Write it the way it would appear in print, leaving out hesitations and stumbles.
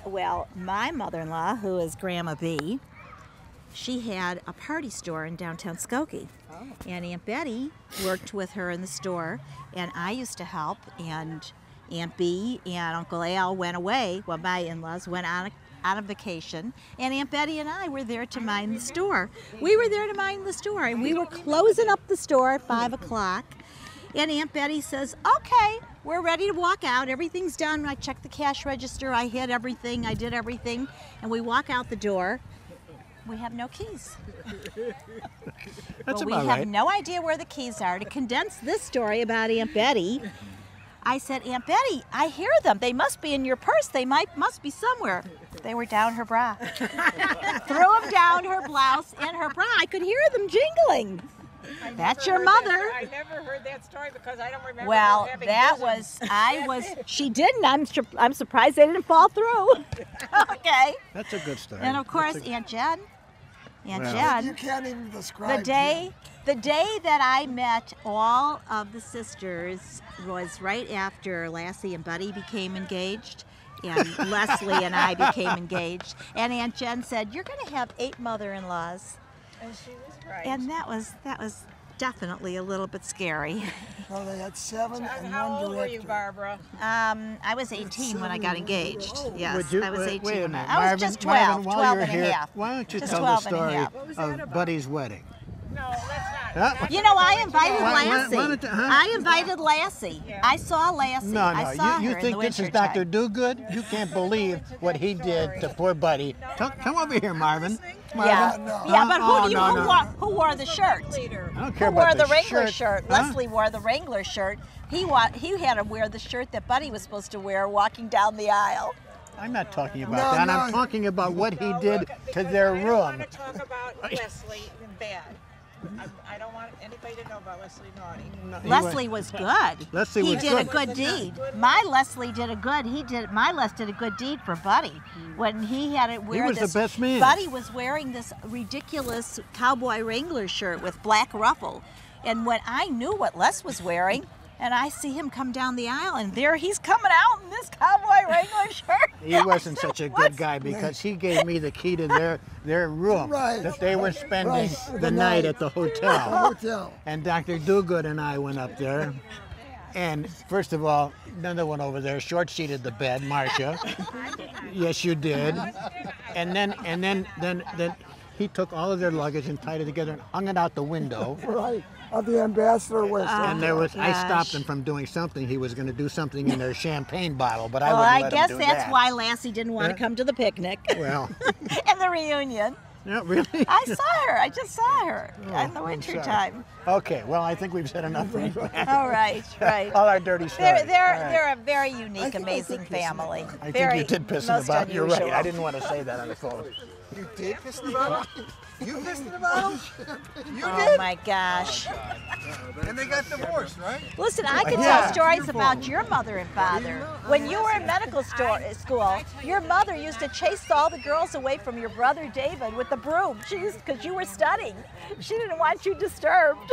Well, my mother-in-law, who is Grandma B, she had a party store in downtown Skokie. Oh. And Aunt Betty worked with her in the store, and I used to help, and Aunt B and Uncle Al went away. Well, my in-laws went on a vacation, and Aunt Betty and I were there to mind the store. We were there to mind the store, and we were closing up the store at 5 o'clock. And Aunt Betty says, okay, we're ready to walk out. Everything's done. I checked the cash register. I hit everything. I did everything. And we walk out the door. We have no keys. That's well, we about have right. no idea where the keys are. To condense this story about Aunt Betty, I said, Aunt Betty, I hear them. They must be in your purse. They must be somewhere. They were down her bra. Threw them down her blouse and her bra. I could hear them jingling. That's your mother. I never heard that story because I don't remember. Well, having that visions. she didn't. I'm surprised they didn't fall through. Okay. That's a good story. And of course, Aunt Jen. Aunt Jen. You can't even describe The day that I met all of the sisters was right after Lassie and Buddy became engaged, and Leslie and I became engaged. And Aunt Jen said, "You're going to have 8 mother-in-laws," And she was right. and that was definitely a little bit scary. No, they had 7 and How 1 old were you, director. Barbara? I was 18 when I got engaged. Yes, Would you, I was 18. wait a minute. I was Marvin, just 12, Marvin, while 12 you're and here, a half. why don't you Just tell the 12 and a story half. What was that of about? Buddy's wedding? No, let's not. Huh? You know, I invited Why- Lassie. why don't you- huh? I invited Lassie. Yeah. I saw Lassie. No, I saw you her in think the this is wintertime. Dr. Dogood? You can't believe what he did to poor Buddy. Come over here, Marvin. Yeah, No. yeah, but Oh, who wore the shirt? Leader. I don't care Who wore about the Wrangler shirt. shirt? Huh? Leslie wore the Wrangler shirt. He had to wear the shirt that Buddy was supposed to wear walking down the aisle. I'm not talking about No, that. no. I'm talking about what he No, did look, to because their I don't room. want to talk about Leslie in bad. I don't want anybody to know about Leslie naughty. No, he Leslie was good. Leslie he was did a good. good deed. My Leslie did a good. My Les did a good deed for Buddy when he had to wear was the this. best man. Buddy was wearing this ridiculous cowboy Wrangler shirt with black ruffle, and when I knew what Les was wearing, and I see him come down the aisle, and there he's coming out in this cowboy Wrangler shirt. He wasn't such a good guy because he gave me the key to their room Right. that they were spending Right. the night at the hotel. Hotel. And Dr. Dogood and I went up there. And first of all, another one over there short-sheeted the bed, Marcia. Yes, you did. And then he took all of their luggage and tied it together and hung it out the window. Right. Of the ambassador was. And there was, I gosh. stopped him from doing something. He was going to do something in their champagne bottle, but I Well, wouldn't I let guess him do that's that. why Lassie didn't want to come to the picnic Well, and the reunion. no, really. I saw her. I just saw her in the I'm winter sorry. time. Okay, well, I think we've said enough for you. All right, right. All our dirty stories. They're All right. they're a very unique, think I amazing did piss him family. about I Very, think you did piss him most about. You're right. unusual. I didn't want to say that on the phone. You did piss him about him? You pissed him about him? You Oh my gosh! And they got divorced, right? Listen, I could Yeah. tell stories about your mother and father. When you were in medical school, your mother used to chase all the girls away from your brother David with the broom. Because you were studying. She didn't want you disturbed.